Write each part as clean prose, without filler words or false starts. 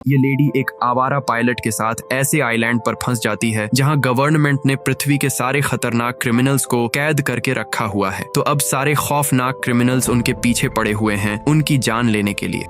ये लेडी एक आवारा पायलट के साथ ऐसे आइलैंड पर फंस जाती है जहां गवर्नमेंट ने पृथ्वी के सारे खतरनाक क्रिमिनल्स को कैद करके रखा हुआ है। तो अब सारे खौफनाक क्रिमिनल्स उनके पीछे पड़े हुए हैं उनकी जान लेने के लिए।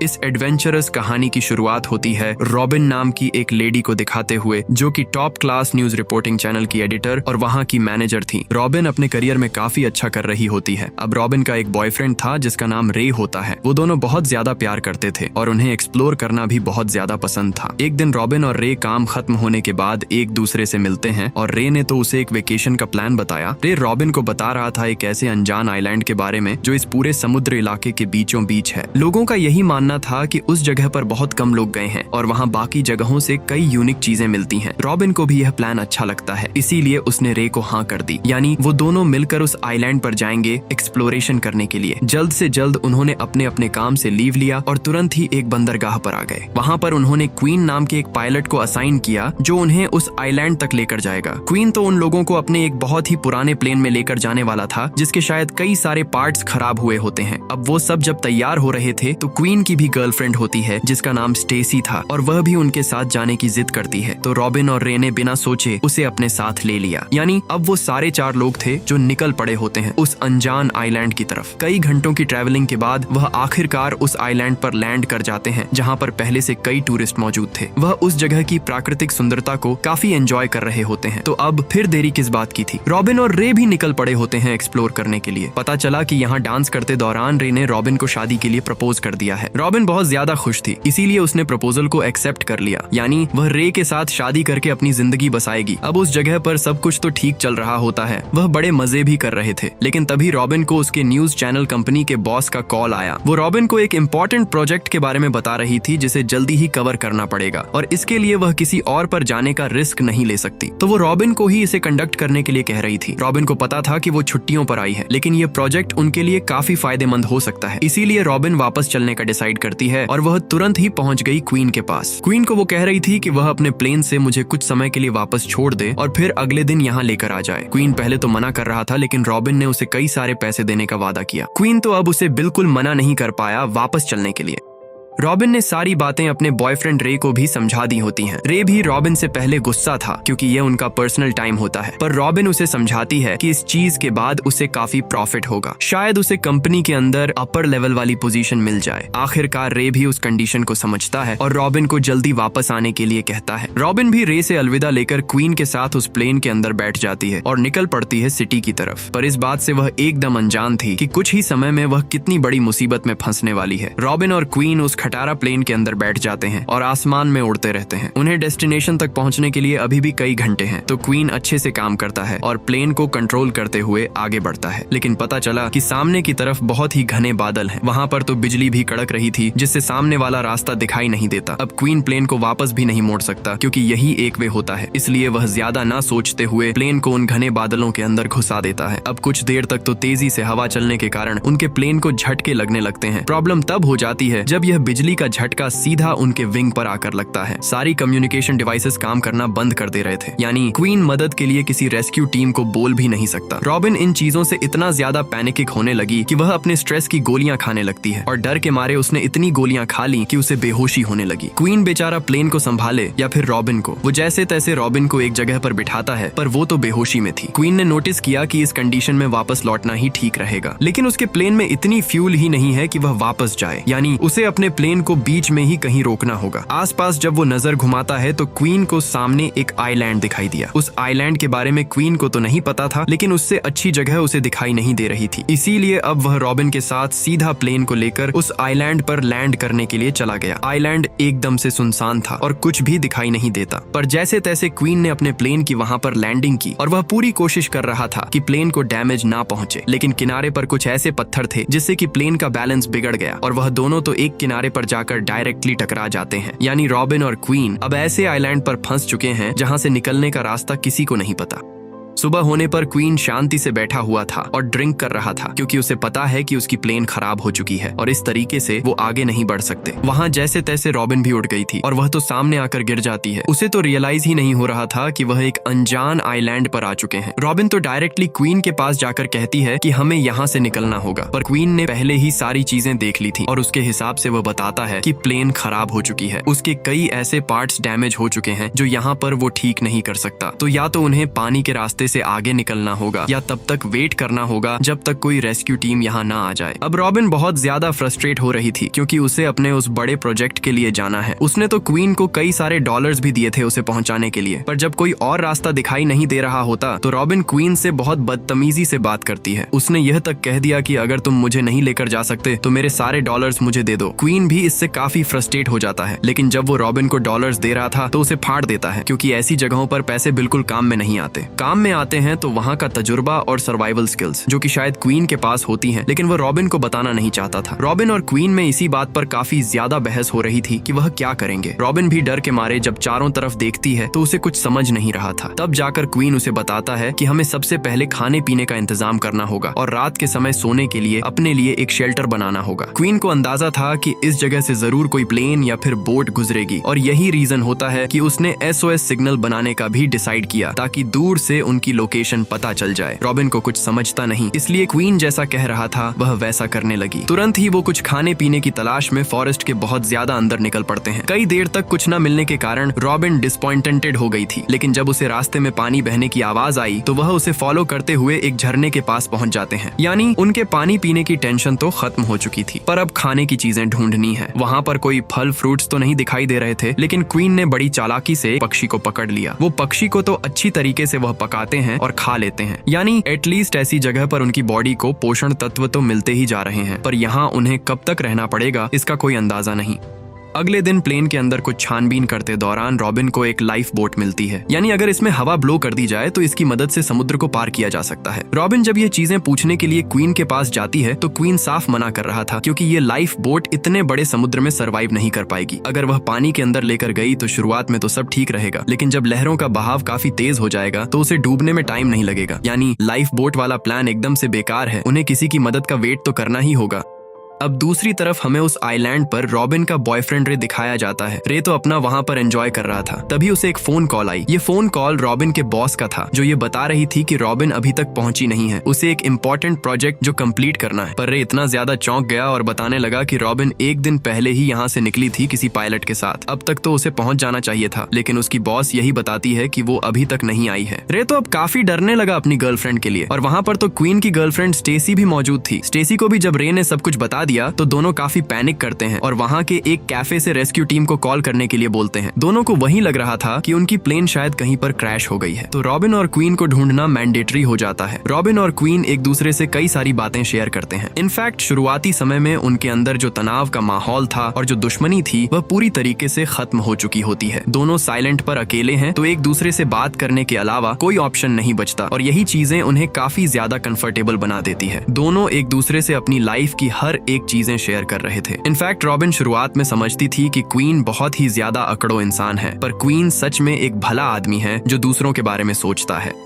इस एडवेंचरस कहानी की शुरुआत होती है रॉबिन नाम की एक लेडी को दिखाते हुए, जो कि top class news reporting channel की एडिटर और वहां की मैनेजर थी। रॉबिन अपने करियर में काफी अच्छा कर रही होती है। अब रॉबिन का एक बॉयफ्रेंड था जिसका नाम रे होता है। वो दोनों बहुत ज्यादा प्यार करते थे और उन्हें एक्सप्लोर करना भी बहुत ज्यादा पसंद था। एक दिन रॉबिन और रे काम खत्म होने के बाद एक दूसरे से मिलते हैं और रे ने तो उसे एक वेकेशन का प्लान बताया। रे रॉबिन को बता रहा था एक ऐसे अनजान आइलैंड के बारे में जो इस पूरे समुद्र इलाके के बीचों बीच है। लोगों का यही मानना था कि उस जगह पर बहुत कम लोग गए हैं और वहाँ बाकी जगहों से कई यूनिक चीजें मिलती हैं। रॉबिन को भी यह प्लान अच्छा लगता है, इसीलिए उसने रे को हाँ कर दी। यानी वो दोनों मिलकर उस आइलैंड पर जाएंगे एक्सप्लोरेशन करने के लिए। जल्द से जल्द उन्होंने अपने अपने काम से लीव लिया और तुरंत ही एक बंदरगाह पर आ गए। वहाँ पर उन्होंने क्वीन नाम के एक पायलट को असाइन किया जो उन्हें उस आइलैंड तक लेकर जाएगा। क्वीन तो उन लोगों को अपने एक बहुत ही पुराने प्लेन में लेकर जाने वाला था जिसके शायद कई सारे पार्ट्स खराब हुए होते हैं। अब वो सब जब तैयार हो रहे थे तो क्वीन की भी गर्लफ्रेंड होती है जिसका नाम स्टेसी था और वह भी उनके साथ जाने की जिद करती है। तो रॉबिन और रे ने बिना सोचे उसे अपने साथ ले लिया। यानी अब वो सारे 4 लोग थे जो निकल पड़े होते हैं उस अनजान आइलैंड की तरफ। कई घंटों की ट्रैवलिंग के बाद वह आखिरकार उस आइलैंड पर लैंड कर जाते हैं जहाँ पर पहले से कई टूरिस्ट मौजूद थे। वह उस जगह की प्राकृतिक सुंदरता को काफी एंजॉय कर रहे होते हैं। तो अब फिर देरी किस बात की थी, रॉबिन और रे भी निकल पड़े होते हैं एक्सप्लोर करने के लिए। पता चला कि यहाँ डांस करते दौरान रे ने रॉबिन को शादी के लिए प्रपोज कर दिया है। रॉबिन बहुत ज्यादा खुश थी, इसीलिए उसने प्रपोजल को एक्सेप्ट कर लिया। यानी वह रे के साथ शादी करके अपनी जिंदगी बसाएगी। अब उस जगह पर सब कुछ तो ठीक चल रहा होता है, वह बड़े मजे भी कर रहे थे। लेकिन तभी रॉबिन को उसके न्यूज चैनल कंपनी के बॉस का कॉल आया। वो रॉबिन को एक इम्पोर्टेंट प्रोजेक्ट के बारे में बता रही थी जिसे जल्दी ही कवर करना पड़ेगा और इसके लिए वह किसी और पर जाने का रिस्क नहीं ले सकती। तो वो रॉबिन को ही इसे कंडक्ट करने के लिए कह रही थी। रॉबिन को पता था कि वो छुट्टियों पर आई है, लेकिन ये प्रोजेक्ट उनके लिए काफी फायदेमंद हो सकता है। इसीलिए रॉबिन वापस चलने का डिसाइड करती है और वह तुरंत ही पहुंच गई क्वीन के पास। क्वीन को वो कह रही थी कि वह अपने प्लेन से मुझे कुछ समय के लिए वापस छोड़ दे और फिर अगले दिन यहाँ लेकर आ जाए। क्वीन पहले तो मना कर रहा था, लेकिन रॉबिन ने उसे कई सारे पैसे देने का वादा किया। क्वीन तो अब उसे बिल्कुल मना नहीं कर पाया वापस चलने के लिए। रॉबिन ने सारी बातें अपने बॉयफ्रेंड रे को भी समझा दी होती हैं। रे भी रॉबिन से पहले गुस्सा था क्योंकि ये उनका पर्सनल टाइम होता है, पर रॉबिन उसे समझाती है कि इस चीज के बाद उसे काफी प्रॉफिट होगा। शायद उसे कंपनी के अंदर अपर लेवल वाली पोजीशन मिल जाए। आखिरकार रे भी उस कंडीशन को समझता है और रॉबिन को जल्दी वापस आने के लिए कहता है। रॉबिन भी रे से अलविदा लेकर क्वीन के साथ उस प्लेन के अंदर बैठ जाती है और निकल पड़ती है सिटी की तरफ। पर इस बात से वह एकदम अनजान थी कि कुछ ही समय में वह कितनी बड़ी मुसीबत में फंसने वाली है। रॉबिन और क्वीन उस खटारा प्लेन के अंदर बैठ जाते हैं और आसमान में उड़ते रहते हैं। उन्हें डेस्टिनेशन तक पहुंचने के लिए अभी भी कई घंटे हैं। तो क्वीन अच्छे से काम करता है और प्लेन को कंट्रोल करते हुए आगे बढ़ता है। लेकिन पता चला कि सामने की तरफ बहुत ही घने बादल हैं। वहां पर तो बिजली भी कड़क रही थी जिससे सामने वाला रास्ता दिखाई नहीं देता। अब क्वीन प्लेन को वापस भी नहीं मोड़ सकता क्योंकि यही एक वे होता है। इसलिए वह ज्यादा ना सोचते हुए प्लेन को उन घने बादलों के अंदर घुसा देता है। अब कुछ देर तक तो तेजी से हवा चलने के कारण उनके प्लेन को झटके लगने लगते हैं। प्रॉब्लम तब हो जाती है जब यह बिजली का झटका सीधा उनके विंग पर आकर लगता है। सारी कम्युनिकेशन डिवाइसेस काम करना बंद कर दे रहे थे। यानी क्वीन मदद के लिए किसी रेस्क्यू टीम को बोल भी नहीं सकता। रॉबिन इन चीजों से इतना ज्यादा पैनिकिक होने लगी कि वह अपने स्ट्रेस की गोलियां खाने लगती है और डर के मारे उसने इतनी गोलियां खा ली कि उसे बेहोशी होने लगी। क्वीन बेचारा प्लेन को संभाले या फिर रॉबिन को, वो जैसे तैसे रॉबिन को एक जगह पर बिठाता है, पर वो तो बेहोशी में थी। क्वीन ने नोटिस किया कि इस कंडीशन में वापस लौटना ही ठीक रहेगा, लेकिन उसके प्लेन में इतनी फ्यूल ही नहीं है कि वह वापस जाए। यानी उसे अपने प्लेन को बीच में ही कहीं रोकना होगा। आसपास जब वो नजर घुमाता है तो क्वीन को सामने एक आइलैंड दिखाई दिया। उस आइलैंड के बारे में क्वीन को तो नहीं पता था, लेकिन उससे अच्छी जगह उसे दिखाई नहीं दे रही थी। इसीलिए अब वह रॉबिन के साथ सीधा प्लेन को लेकर उस आइलैंड पर लैंड करने के लिए चला गया। आइलैंड एकदम से सुनसान था और कुछ भी दिखाई नहीं देता, पर जैसे तैसे क्वीन ने अपने प्लेन की वहां पर लैंडिंग की और वह पूरी कोशिश कर रहा था कि प्लेन को डैमेज ना पहुंचे। लेकिन किनारे पर कुछ ऐसे पत्थर थे जिससे कि प्लेन का बैलेंस बिगड़ गया और वह दोनों तो एक किनारे पर जाकर डायरेक्टली टकरा जाते हैं। यानी रॉबिन और क्वीन अब ऐसे आइलैंड पर फंस चुके हैं जहां से निकलने का रास्ता किसी को नहीं पता। सुबह होने पर क्वीन शांति से बैठा हुआ था और ड्रिंक कर रहा था, क्योंकि उसे पता है कि उसकी प्लेन खराब हो चुकी है और इस तरीके से वो आगे नहीं बढ़ सकते। वहाँ जैसे तैसे रॉबिन भी उठ गई थी और वह तो सामने आकर गिर जाती है। उसे तो रियलाइज ही नहीं हो रहा था कि वह एक अनजान आइलैंड पर आ चुके हैं। रॉबिन तो डायरेक्टली क्वीन के पास जाकर कहती है कि हमें यहाँ से निकलना होगा, पर क्वीन ने पहले ही सारी चीजें देख ली थी और उसके हिसाब से वह बताता है कि प्लेन खराब हो चुकी है। उसके कई ऐसे पार्ट्स डैमेज हो चुके हैं जो यहाँ पर वो ठीक नहीं कर सकता। तो या तो उन्हें पानी के रास्ते से आगे निकलना होगा या तब तक वेट करना होगा जब तक कोई रेस्क्यू टीम यहाँ ना आ जाए। अब रॉबिन बहुत ज्यादा फ्रस्ट्रेट हो रही थी, क्योंकि उसे अपने उस बड़े प्रोजेक्ट के लिए जाना है। उसने तो क्वीन को कई सारे डॉलर्स भी दिए थे उसे पहुंचाने के लिए, पर जब कोई और रास्ता दिखाई नहीं दे रहा होता तो रॉबिन क्वीन से बहुत बदतमीजी से बात करती है। उसने यह तक कह दिया कि अगर तुम मुझे नहीं लेकर जा सकते तो मेरे सारे डॉलर्स मुझे दे दो। क्वीन भी इससे काफी फ्रस्ट्रेट हो जाता है, लेकिन जब वो रॉबिन को डॉलर्स दे रहा था तो उसे फाड़ देता है, क्योंकि ऐसी जगहों पर पैसे बिल्कुल काम में नहीं आते। काम में आते हैं तो वहाँ का तजुर्बा और सर्वाइवल स्किल्स, जो कि शायद क्वीन के पास होती हैं, लेकिन वो रॉबिन को बताना नहीं चाहता था। रॉबिन और क्वीन में इसी बात पर काफी ज्यादा बहस हो रही थी कि वह क्या करेंगे। रॉबिन भी डर के मारे जब चारों तरफ देखती है तो उसे कुछ समझ नहीं रहा था। तब जाकर क्वीन उसे बताता है कि हमें सबसे पहले खाने पीने का इंतजाम करना होगा और रात के समय सोने के लिए अपने लिए एक शेल्टर बनाना होगा। क्वीन को अंदाजा था कि इस जगह से जरूर कोई प्लेन या फिर बोट गुजरेगी और यही रीजन होता है कि उसने SOS सिग्नल बनाने का भी डिसाइड किया, ताकि दूर से उनकी लोकेशन पता चल जाए। रॉबिन को कुछ समझता नहीं, इसलिए क्वीन जैसा कह रहा था वह वैसा करने लगी। तुरंत ही वो कुछ खाने पीने की तलाश में फॉरेस्ट के बहुत ज्यादा अंदर निकल पड़ते हैं। कई देर तक कुछ न मिलने के कारण रॉबिन डिसअपॉइंटेड हो गई थी, लेकिन जब उसे रास्ते में पानी बहने की आवाज आई तो वह उसे फॉलो करते हुए एक झरने के पास पहुंच जाते हैं। यानी उनके पानी पीने की टेंशन तो खत्म हो चुकी थी, पर अब खाने की चीजें ढूंढनी है। वहाँ पर कोई फल फ्रूट्स तो नहीं दिखाई दे रहे थे, लेकिन क्वीन ने बड़ी चालाकी से पक्षी को पकड़ लिया। वो पक्षी को तो अच्छी तरीके से वह पकाते हैं और खा लेते हैं, यानी एटलीस्ट ऐसी जगह पर उनकी बॉडी को पोषण तत्व तो मिलते ही जा रहे हैं, पर यहाँ उन्हें कब तक रहना पड़ेगा इसका कोई अंदाजा नहीं। अगले दिन प्लेन के अंदर कुछ छानबीन करते दौरान रॉबिन को एक लाइफ बोट मिलती है, यानी अगर इसमें हवा ब्लो कर दी जाए तो इसकी मदद से समुद्र को पार किया जा सकता है। रॉबिन जब ये चीजें पूछने के लिए क्वीन के पास जाती है तो क्वीन साफ मना कर रहा था, क्योंकि ये लाइफ बोट इतने बड़े समुद्र में सरवाइव नहीं कर पाएगी। अगर वह पानी के अंदर लेकर गई तो शुरुआत में तो सब ठीक रहेगा, लेकिन जब लहरों का बहाव काफी तेज हो जाएगा तो उसे डूबने में टाइम नहीं लगेगा। यानी लाइफ बोट वाला प्लान एकदम से बेकार है, उन्हें किसी की मदद का वेट तो करना ही होगा। अब दूसरी तरफ हमें उस आइलैंड पर रॉबिन का बॉयफ्रेंड रे दिखाया जाता है। रे तो अपना वहाँ पर एंजॉय कर रहा था, तभी उसे एक फोन कॉल आई। ये फोन कॉल रॉबिन के बॉस का था, जो ये बता रही थी कि रॉबिन अभी तक पहुंची नहीं है, उसे एक इम्पोर्टेंट प्रोजेक्ट जो कंप्लीट करना है। पर रे इतना ज्यादा चौंक गया और बताने लगा कि रॉबिन एक दिन पहले ही यहाँ से निकली थी किसी पायलट के साथ। अब तक तो उसे पहुंच जाना चाहिए था, लेकिन उसकी बॉस यही बताती है कि वो अभी तक नहीं आई है। रे तो अब काफी डरने लगा अपनी गर्लफ्रेंड के लिए, और वहाँ पर तो क्वीन की गर्लफ्रेंड स्टेसी भी मौजूद थी। स्टेसी को भी जब रे ने सब कुछ बता दिया तो दोनों काफी पैनिक करते हैं और वहाँ के एक कैफे से रेस्क्यू टीम को कॉल करने के लिए बोलते हैं। दोनों को वही लग रहा था कि उनकी प्लेन शायद कहीं पर क्रैश हो गई है, तो रॉबिन और क्वीन को ढूंढना मैंडेटरी हो जाता है। रॉबिन और क्वीन एक दूसरे से कई सारी बातें शेयर करते हैं। इनफैक्ट शुरुआती समय में उनके अंदर जो तनाव का माहौल था और जो दुश्मनी थी वह पूरी तरीके से खत्म हो चुकी होती है। दोनों साइलेंट पर अकेले हैं तो एक दूसरे से बात करने के अलावा कोई ऑप्शन नहीं बचता, और यही चीजें उन्हें काफी ज्यादा कंफर्टेबल बना देती है। दोनों एक दूसरे से अपनी लाइफ की हर एक चीजें शेयर कर रहे थे। इनफैक्ट रॉबिन शुरुआत में समझती थी कि क्वीन बहुत ही ज्यादा अकड़ो इंसान है, पर क्वीन सच में एक भला आदमी है जो दूसरों के बारे में सोचता है।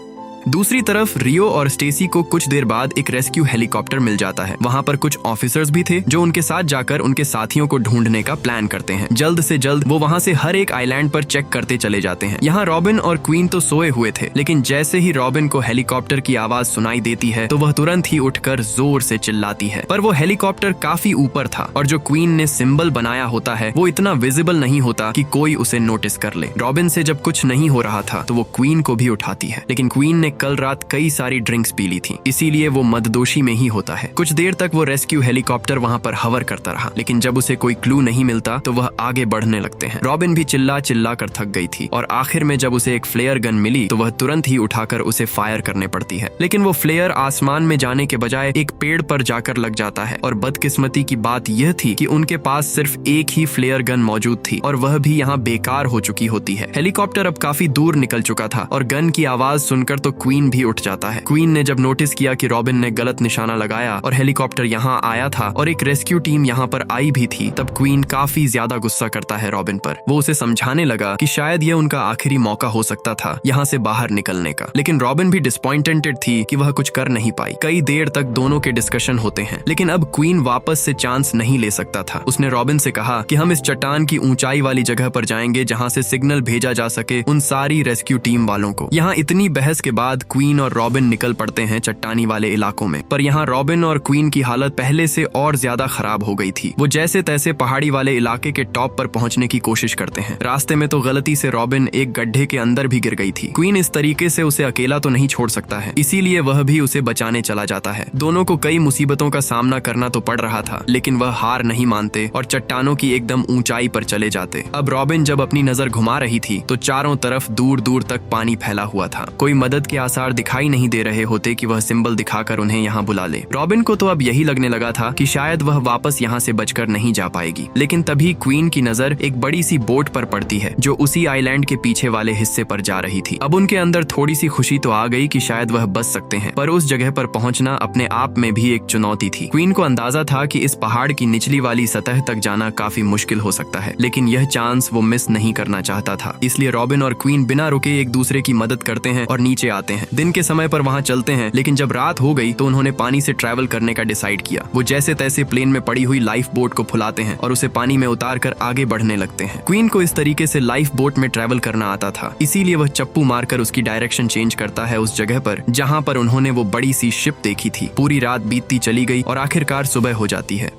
दूसरी तरफ रियो और स्टेसी को कुछ देर बाद एक रेस्क्यू हेलीकॉप्टर मिल जाता है। वहाँ पर कुछ ऑफिसर्स भी थे जो उनके साथ जाकर उनके साथियों को ढूंढने का प्लान करते हैं। जल्द से जल्द वो वहाँ से हर एक आइलैंड पर चेक करते चले जाते हैं। यहाँ रॉबिन और क्वीन तो सोए हुए थे, लेकिन जैसे ही रॉबिन को हेलीकॉप्टर की आवाज सुनाई देती है तो वह तुरंत ही उठकर जोर से चिल्लाती है। पर वो हेलीकॉप्टर काफी ऊपर था और जो क्वीन ने सिंबल बनाया होता है वो इतना विजिबल नहीं होता कि कोई उसे नोटिस कर ले। रॉबिन से जब कुछ नहीं हो रहा था तो वो क्वीन को भी उठाती है, लेकिन क्वीन ने कल रात कई सारी ड्रिंक्स पी ली थी, इसीलिए वो मददोशी में ही होता है। कुछ देर तक वो रेस्क्यू हेलीकॉप्टर वहाँ पर हवर करता रहा, लेकिन जब उसे कोई क्लू नहीं मिलता तो वह आगे बढ़ने लगते हैं। रॉबिन भी चिल्ला चिल्ला कर थक गई थी और आखिर में जब उसे एक फ्लेयर गन मिली तो वह तुरंत ही उठाकर उसे फायर करने पड़ती है, लेकिन वो फ्लेयर आसमान में जाने के बजाय एक पेड़ पर जाकर लग जाता है। और बदकिस्मती की बात यह थी कि उनके पास सिर्फ एक ही फ्लेयर गन मौजूद थी और वह भी यहाँ बेकार हो चुकी होती है। हेलीकॉप्टर अब काफी दूर निकल चुका था और गन की आवाज सुनकर तो क्वीन भी उठ जाता है। क्वीन ने जब नोटिस किया कि रॉबिन ने गलत निशाना लगाया और हेलीकॉप्टर यहाँ आया था और एक रेस्क्यू टीम यहाँ पर आई भी थी, तब क्वीन काफी ज्यादा गुस्सा करता है रॉबिन पर। वो उसे समझाने लगा कि शायद यह उनका आखिरी मौका हो सकता था यहाँ से बाहर निकलने का, लेकिन रॉबिन भी डिसअपॉइंटेड थी कि वह कुछ कर नहीं पाई। कई देर तक दोनों के डिस्कशन होते हैं, लेकिन अब क्वीन वापस से चांस नहीं ले सकता था। उसने रॉबिन से कहा कि हम इस चट्टान की ऊंचाई वाली जगह पर जाएंगे जहाँ से सिग्नल भेजा जा सके उन सारी रेस्क्यू टीम वालों को। यहाँ इतनी बहस के बाद क्वीन और रॉबिन निकल पड़ते हैं चट्टानी वाले इलाकों में, पर यहाँ रॉबिन और क्वीन की हालत पहले से और ज्यादा खराब हो गई थी। वो जैसे तैसे पहाड़ी वाले इलाके के टॉप पर पहुंचने की कोशिश करते हैं। रास्ते में तो गलती से रॉबिन एक गड्ढे के अंदर भी गिर गई थी। क्वीन इस तरीके से उसे अकेला तो नहीं छोड़ सकता है, इसीलिए वह भी उसे बचाने चला जाता है। दोनों को कई मुसीबतों का सामना करना तो पड़ रहा था, लेकिन वह हार नहीं मानते और चट्टानों की एकदम ऊंचाई पर चले जाते। अब रॉबिन जब अपनी नजर घुमा रही थी तो चारों तरफ दूर दूर तक पानी फैला हुआ था। कोई मदद के आसार दिखाई नहीं दे रहे होते कि वह सिंबल दिखाकर उन्हें यहाँ बुला ले। रॉबिन को तो अब यही लगने लगा था कि शायद वह वापस यहाँ से बचकर नहीं जा पाएगी, लेकिन तभी क्वीन की नजर एक बड़ी सी बोट पर पड़ती है जो उसी आइलैंड के पीछे वाले हिस्से पर जा रही थी। अब उनके अंदर थोड़ी सी खुशी तो आ गई कि शायद वह बच सकते हैं, पर उस जगह पर पहुंचना अपने आप में भी एक चुनौती थी। क्वीन को अंदाजा था कि इस पहाड़ की निचली वाली सतह तक जाना काफी मुश्किल हो सकता है, लेकिन यह चांस वो मिस नहीं करना चाहता था। इसलिए रॉबिन और क्वीन बिना रुके एक दूसरे की मदद करते हैं और नीचे आते हैं। दिन के समय पर वहाँ चलते हैं, लेकिन जब रात हो गई तो उन्होंने पानी से ट्रैवल करने का डिसाइड किया। वो जैसे तैसे प्लेन में पड़ी हुई लाइफ बोट को फुलाते हैं और उसे पानी में उतार कर आगे बढ़ने लगते हैं। क्वीन को इस तरीके से लाइफ बोट में ट्रैवल करना आता था, इसीलिए वह चप्पू मारकर उसकी डायरेक्शन चेंज करता है उस जगह पर जहाँ पर उन्होंने वो बड़ी सी शिप देखी थी। पूरी रात बीतती चली गई और आखिरकार सुबह हो जाती है।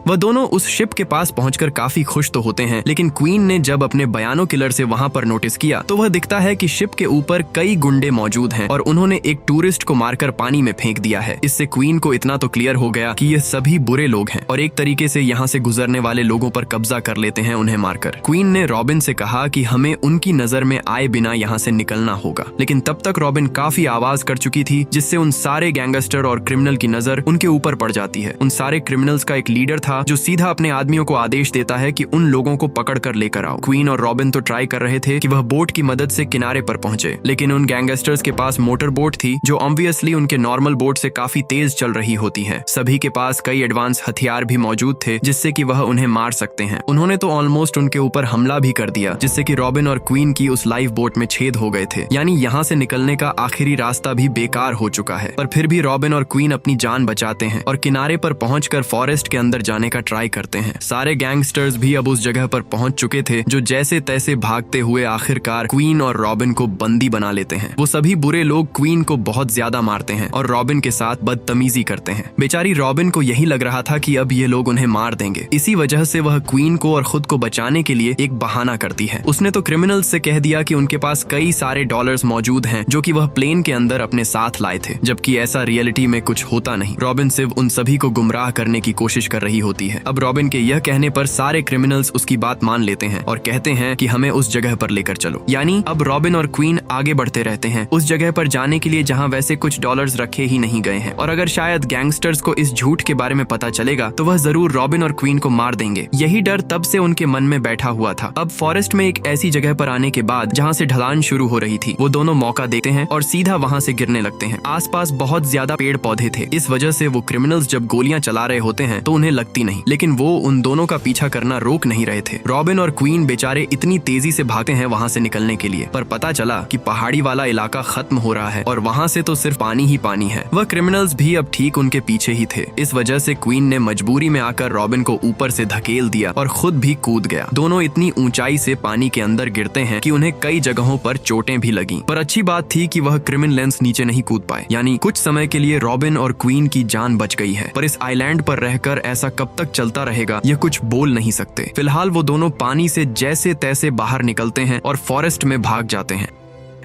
वह दोनों उस शिप के पास पहुंचकर काफी खुश तो होते हैं, लेकिन क्वीन ने जब अपने बयानो किलर से वहां पर नोटिस किया तो वह दिखता है कि शिप के ऊपर कई गुंडे मौजूद हैं और उन्होंने एक टूरिस्ट को मारकर पानी में फेंक दिया है। इससे क्वीन को इतना तो क्लियर हो गया कि ये सभी बुरे लोग हैं और एक तरीके से यहाँ से गुजरने वाले लोगों पर कब्जा कर लेते हैं उन्हें मारकर। क्वीन ने रॉबिन से कहा कि हमें उनकी नजर में आए बिना यहाँ से निकलना होगा, लेकिन तब तक रॉबिन काफी आवाज कर चुकी थी जिससे उन सारे गैंगस्टर और क्रिमिनल की नजर उनके ऊपर पड़ जाती है। उन सारे क्रिमिनल्स का एक लीडर था जो सीधा अपने आदमियों को आदेश देता है कि उन लोगों को पकड़ कर लेकर आओ। क्वीन और रॉबिन तो ट्राई कर रहे थे कि वह बोट की मदद से किनारे पर पहुंचे, लेकिन उन गैंगस्टर्स के पास मोटर बोट थी जो ऑब्वियसली उनके नॉर्मल बोट से काफी तेज चल रही होती है। सभी के पास कई एडवांस हथियार भी मौजूद थे जिससे कि वह उन्हें मार सकते हैं। उन्होंने तो ऑलमोस्ट उनके ऊपर हमला भी कर दिया, जिससे कि रॉबिन और क्वीन की उस लाइफ बोट में छेद हो गए थे, यानी यहाँ से निकलने का आखिरी रास्ता भी बेकार हो चुका है। पर फिर भी रॉबिन और क्वीन अपनी जान बचाते हैं और किनारे पर पहुंचकर फॉरेस्ट के अंदर जाने का ट्राई करते हैं। सारे गैंगस्टर्स भी अब उस जगह पर पहुंच चुके थे जो जैसे तैसे भागते हुए आखिरकार क्वीन और रॉबिन को बंदी बना लेते हैं। वो सभी बुरे लोग क्वीन को बहुत ज्यादा मारते हैं और रॉबिन के साथ बदतमीजी करते हैं। बेचारी रॉबिन को यही लग रहा था कि अब ये लोग उन्हें मार देंगे। इसी वजह से वह क्वीन को और खुद को बचाने के लिए एक बहाना करती है। उसने तो क्रिमिनल्स से कह दिया कि उनके पास कई सारे डॉलर्स मौजूद हैं जो कि वह प्लेन के अंदर अपने साथ लाए थे, जबकि ऐसा रियलिटी में कुछ होता नहीं। रॉबिन सिर्फ उन सभी को गुमराह करने की कोशिश कर रही होती है। अब रॉबिन के यह कहने पर सारे क्रिमिनल्स उसकी बात मान लेते हैं और कहते हैं कि हमें उस जगह पर लेकर चलो। यानी अब रॉबिन और क्वीन आगे बढ़ते रहते हैं उस जगह पर जाने के लिए जहां वैसे कुछ डॉलर्स रखे ही नहीं गए हैं, और अगर शायद गैंगस्टर्स को इस झूठ के बारे में पता चलेगा तो वह जरूर रॉबिन और क्वीन को मार देंगे। यही डर तब से उनके मन में बैठा हुआ था। अब फॉरेस्ट में एक ऐसी जगह पर आने के बाद जहाँ से ढलान शुरू हो रही थी, वो दोनों मौका देते हैं और सीधा वहाँ से गिरने लगते हैं। आसपास बहुत ज्यादा पेड़ पौधे थे, इस वजह से वो क्रिमिनल्स जब गोलियां चला रहे होते हैं तो उन्हें लगती नहीं, लेकिन वो उन दोनों का पीछा करना रोक नहीं रहे थे। रॉबिन और क्वीन बेचारे इतनी तेजी से भागते हैं वहाँ से निकलने के लिए, पर पता चला कि पहाड़ी वाला इलाका खत्म हो रहा है और वहाँ से तो सिर्फ पानी ही पानी है। वह क्रिमिनल्स भी अब ठीक उनके पीछे ही थे। इस वजह से क्वीन ने मजबूरी में आकर रॉबिन को ऊपर से धकेल दिया और खुद भी कूद गया। दोनों इतनी ऊंचाई से पानी के अंदर गिरते हैं कि उन्हें कई जगहों पर चोटें भी लगीं। पर अच्छी बात थी कि वह क्रिमिनल्स नीचे नहीं कूद पाए, यानी कुछ समय के लिए रॉबिन और क्वीन की जान बच गई है। पर इस आइलैंड पर रहकर ऐसा कब तक चलता रहेगा यह कुछ बोल नहीं सकते। फिलहाल वो दोनों पानी से जैसे तैसे बाहर निकलते हैं और फॉरेस्ट में भाग जाते हैं।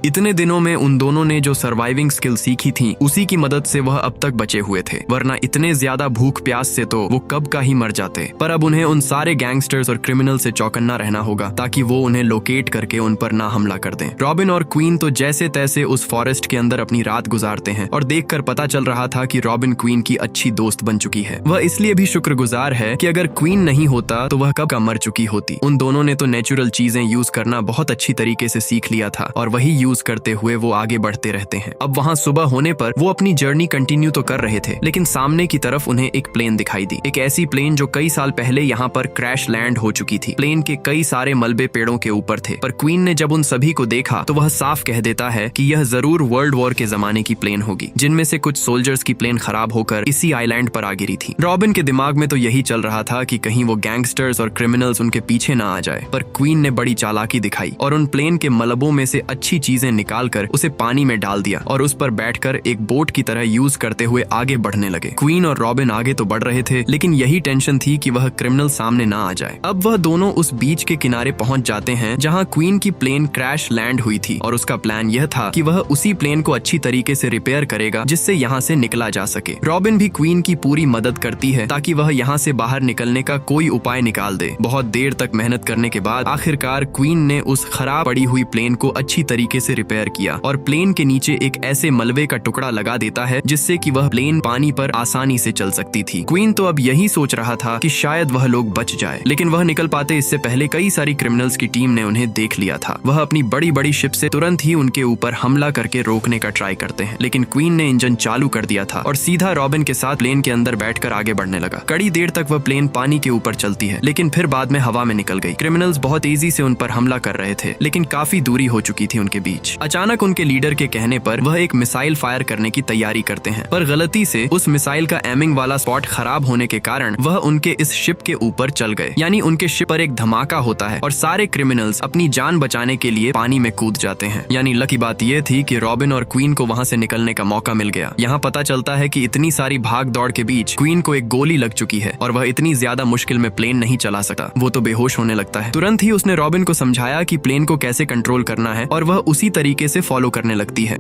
इतने दिनों में उन दोनों ने जो सर्वाइविंग स्किल सीखी थी उसी की मदद से वह अब तक बचे हुए थे, वरना इतने ज्यादा भूख प्यास से तो वो कब का ही मर जाते। पर अब उन्हें उन सारे गैंगस्टर्स और क्रिमिनल से चौकन्ना रहना होगा ताकि वो उन्हें लोकेट करके उन पर ना हमला कर दें। रॉबिन और क्वीन तो जैसे तैसे उस फॉरेस्ट के अंदर अपनी रात गुजारते हैं और देखकर पता चल रहा था कि रॉबिन क्वीन की अच्छी दोस्त बन चुकी है। वह इसलिए भी शुक्रगुजार है कि अगर क्वीन नहीं होता तो वह कब का मर चुकी होती। उन दोनों ने तो नेचुरल चीजें यूज करना बहुत अच्छी तरीके से सीख लिया था और वही यूज यूज करते हुए वो आगे बढ़ते रहते हैं। अब वहाँ सुबह होने पर वो अपनी जर्नी कंटिन्यू तो कर रहे थे, लेकिन सामने की तरफ उन्हें एक प्लेन दिखाई दी। एक ऐसी प्लेन जो कई साल पहले यहाँ पर क्रैश लैंड हो चुकी थी। प्लेन के कई सारे मलबे पेड़ों के ऊपर थे, पर क्वीन ने जब उन सभी को देखा तो वह साफ कह देता है कि यह जरूर वर्ल्ड वॉर के जमाने की प्लेन होगी, जिनमें से कुछ सोल्जर्स की प्लेन खराब होकर इसी आइलैंड पर आ गिरी थी। रॉबिन के दिमाग में तो यही चल रहा था कि कहीं वो गैंगस्टर्स और क्रिमिनल्स उनके पीछे ना आ जाए, पर क्वीन ने बड़ी चालाकी दिखाई और उन प्लेन के मलबों में से अच्छी चीजें निकालकर उसे पानी में डाल दिया और उस पर बैठकर एक बोट की तरह यूज करते हुए आगे बढ़ने लगे। क्वीन और रॉबिन आगे तो बढ़ रहे थे, लेकिन यही टेंशन थी कि वह क्रिमिनल सामने ना आ जाए। अब वह दोनों उस बीच के किनारे पहुंच जाते हैं जहां क्वीन की प्लेन क्रैश लैंड हुई थी और उसका प्लान यह था कि वह उसी प्लेन को अच्छी तरीके से रिपेयर करेगा जिससे यहाँ से निकला जा सके। रॉबिन भी क्वीन की पूरी मदद करती है ताकि वह यहाँ से बाहर निकलने का कोई उपाय निकाल दे। बहुत देर तक मेहनत करने के बाद आखिरकार क्वीन ने उस खराब पड़ी हुई प्लेन को अच्छी तरीके से रिपेयर किया और प्लेन के नीचे एक ऐसे मलबे का टुकड़ा लगा देता है जिससे कि वह प्लेन पानी पर आसानी से चल सकती थी। क्वीन तो अब यही सोच रहा था कि शायद वह लोग बच जाए, लेकिन वह निकल पाते इससे पहले कई सारी क्रिमिनल्स की टीम ने उन्हें देख लिया था। वह अपनी बड़ी बड़ी शिप से तुरंत ही उनके ऊपर हमला करके रोकने का ट्राई करते हैं, लेकिन क्वीन ने इंजन चालू कर दिया था और सीधा रॉबिन के साथ प्लेन के अंदर बैठकर आगे बढ़ने लगा। कड़ी देर तक वह प्लेन पानी के ऊपर चलती है, लेकिन फिर बाद में हवा में निकल गई। क्रिमिनल्स बहुत तेजी से उन पर हमला कर रहे थे, लेकिन काफी दूरी हो चुकी थी उनके बीच। अचानक उनके लीडर के कहने पर वह एक मिसाइल फायर करने की तैयारी करते हैं, पर गलती से उस मिसाइल का एमिंग वाला स्पॉट खराब होने के कारण वह उनके इस शिप के ऊपर चल गए। यानी उनके शिप पर एक धमाका होता है और सारे क्रिमिनल्स अपनी जान बचाने के लिए पानी में कूद जाते हैं। यानी लकी बात यह थी कि रॉबिन और क्वीन को वहां से निकलने का मौका मिल गया। यहाँ पता चलता है कि इतनी सारी भाग दौड़ के बीच क्वीन को एक गोली लग चुकी है और वह इतनी ज्यादा मुश्किल में प्लेन नहीं चला सकता। वो तो बेहोश होने लगता है। तुरंत ही उसने रॉबिन को समझाया कि प्लेन को कैसे कंट्रोल करना है और वह उसी तरीके से फॉलो करने लगती है।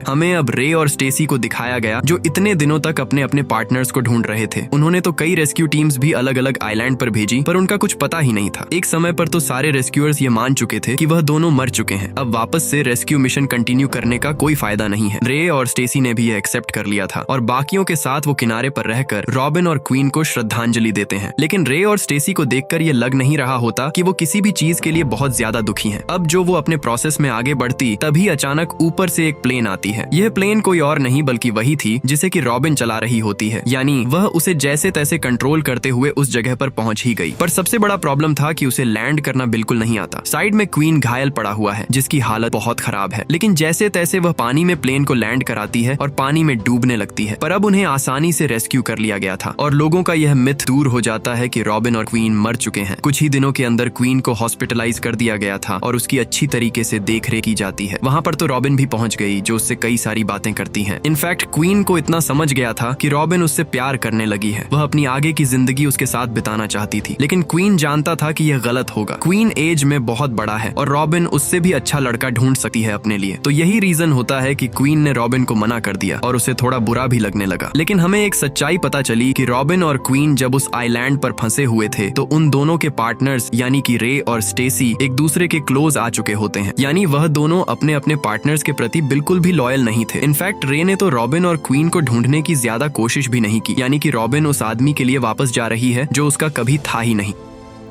हमें अब रे और स्टेसी को दिखाया गया जो इतने दिनों तक अपने अपने पार्टनर्स को ढूंढ रहे थे। उन्होंने तो कई रेस्क्यू टीम्स भी अलग अलग आइलैंड पर भेजी, पर उनका कुछ पता ही नहीं था। एक समय पर तो सारे रेस्क्यूअर्स ये मान चुके थे कि वह दोनों मर चुके हैं। अब वापस से रेस्क्यू मिशन कंटिन्यू करने का कोई फायदा नहीं है। रे और स्टेसी ने भी ये एक्सेप्ट कर लिया था और बाकियों के साथ वो किनारे पर रहकर रॉबिन और क्वीन को श्रद्धांजलि देते हैं। लेकिन रे और स्टेसी को देखकर ये लग नहीं रहा होता कि वो किसी भी चीज के लिए बहुत ज्यादा दुखी हैं। अब जो वो अपने प्रोसेस में आगे बढ़ती, तभी अचानक ऊपर से एक प्लेन आती है। यह प्लेन कोई और नहीं बल्कि वही थी जिसे कि रॉबिन चला रही होती है। यानी वह उसे जैसे तैसे कंट्रोल करते हुए उस जगह पर पहुंच ही गई। पर सबसे बड़ा प्रॉब्लम था कि उसे लैंड करना बिल्कुल नहीं आता। साइड में क्वीन घायल पड़ा हुआ है जिसकी हालत बहुत खराब है, लेकिन जैसे तैसे वह पानी में प्लेन को लैंड कराती है और पानी में डूबने लगती है। पर अब उन्हें आसानी से रेस्क्यू कर लिया गया था और लोगों का यह मिथ दूर हो जाता है कि रॉबिन और क्वीन मर चुके हैं। कुछ ही दिनों के अंदर क्वीन को हॉस्पिटलाइज कर दिया गया था और उसकी अच्छी तरीके से देखरेख की जाती है। वहाँ पर तो रॉबिन भी पहुंच गई जो उससे कई सारी बातें करती है। इनफैक्ट क्वीन को इतना समझ गया था कि रॉबिन उससे प्यार करने लगी है। वह अपनी आगे की जिंदगी उसके साथ बिताना चाहती थी, लेकिन क्वीन जानता था कि यह गलत होगा। क्वीन एज में बहुत बड़ा है और रॉबिन उससे भी अच्छा लड़का ढूंढ सकती है अपने लिए। तो यही रीजन होता है कि क्वीन ने रॉबिन को मना कर दिया और उसे थोड़ा बुरा भी लगने लगा। लेकिन हमें एक सच्चाई पता चली कि रॉबिन और क्वीन जब उस आइलैंड पर फंसे हुए थे तो उन दोनों के पार्टनर्स यानी कि रे और स्टेसी एक दूसरे के क्लोज आ चुके होते हैं। यानी वह दोनों अपने अपने पार्टनर्स के प्रति बिल्कुल भी लॉयल नहीं थे। इनफैक्ट रे ने तो रॉबिन और क्वीन को ढूंढने की ज्यादा कोशिश भी नहीं की। यानी कि रॉबिन उस आदमी के लिए वापस जा रही है जो उसका कभी था ही नहीं।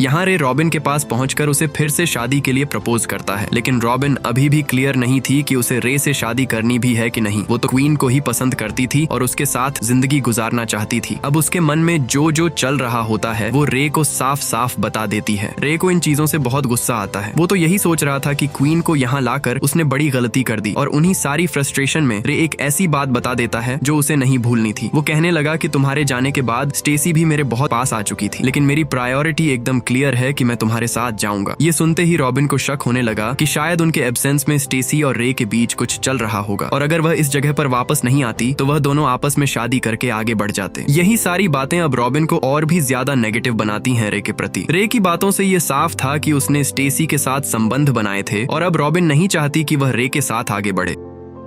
यहाँ रे रॉबिन के पास पहुंचकर उसे फिर से शादी के लिए प्रपोज करता है, लेकिन रॉबिन अभी भी क्लियर नहीं थी कि उसे रे से शादी करनी भी है कि नहीं। वो तो क्वीन को ही पसंद करती थी और उसके साथ जिंदगी गुजारना चाहती थी। अब उसके मन में जो जो चल रहा होता है वो रे को साफ साफ बता देती है। रे को इन चीजों से बहुत गुस्सा आता है। वो तो यही सोच रहा था कि क्वीन को यहाँ लाकर उसने बड़ी गलती कर दी और उन्हीं सारी फ्रस्ट्रेशन में रे एक ऐसी बात बता देता है जो उसे नहीं भूलनी थी। वो कहने लगा कि तुम्हारे जाने के बाद स्टेसी भी मेरे बहुत पास आ चुकी थी, लेकिन मेरी प्रायोरिटी एकदम क्लियर है कि मैं तुम्हारे साथ जाऊंगा। ये सुनते ही रॉबिन को शक होने लगा कि शायद उनके एब्सेंस में स्टेसी और रे के बीच कुछ चल रहा होगा और अगर वह इस जगह पर वापस नहीं आती तो वह दोनों आपस में शादी करके आगे बढ़ जाते। यही सारी बातें अब रॉबिन को और भी ज्यादा नेगेटिव बनाती हैं रे के प्रति। रे की बातों से ये साफ था कि उसने स्टेसी के साथ संबंध बनाए थे और अब रॉबिन नहीं चाहती कि वह रे के साथ आगे बढ़े।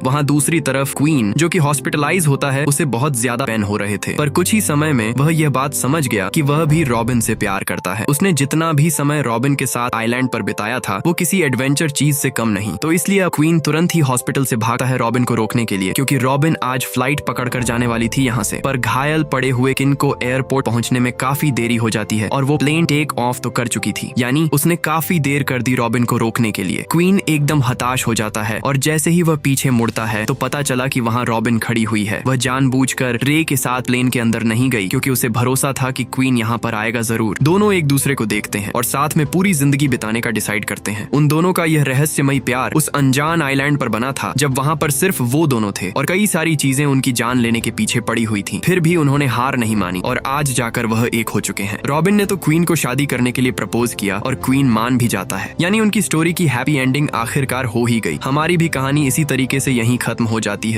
वहाँ दूसरी तरफ क्वीन जो कि हॉस्पिटलाइज होता है, उसे बहुत ज्यादा पेन हो रहे थे, पर कुछ ही समय में वह यह बात समझ गया कि वह भी रॉबिन से प्यार करता है। उसने जितना भी समय रॉबिन के साथ आइलैंड पर बिताया था वो किसी एडवेंचर चीज से कम नहीं। तो इसलिए अब क्वीन तुरंत ही हॉस्पिटल से भागता है रॉबिन को रोकने के लिए, क्योंकि रॉबिन आज फ्लाइट पकड़कर जाने वाली थी यहाँ से। पर घायल पड़े हुए किन को एयरपोर्ट पहुंचने में काफी देरी हो जाती है और वो प्लेन टेक ऑफ तो कर चुकी थी, यानी उसने काफी देर कर दी रॉबिन को रोकने के लिए। क्वीन एकदम हताश हो जाता है और जैसे ही वह पीछे मुड़ता है तो पता चला कि वहाँ रॉबिन खड़ी हुई है। वह जानबूझकर रे के साथ प्लेन के अंदर नहीं गई, क्योंकि उसे भरोसा था कि क्वीन यहाँ पर आएगा जरूर। दोनों एक दूसरे को देखते हैं और साथ में पूरी जिंदगी बिताने का डिसाइड करते हैं। उन दोनों का यह रहस्यमयी प्यार उस अनजान आइलैंड पर बना था जब वहाँ पर सिर्फ वो दोनों थे और कई सारी चीजें उनकी जान लेने के पीछे पड़ी हुई थी। फिर भी उन्होंने हार नहीं मानी और आज जाकर वह एक हो चुके हैं। रॉबिन ने तो क्वीन को शादी करने के लिए प्रपोज किया और क्वीन मान भी जाता है, यानी उनकी स्टोरी की हैप्पी एंडिंग आखिरकार हो ही गई। हमारी भी कहानी इसी तरीके से यहीं खत्म हो जाती है।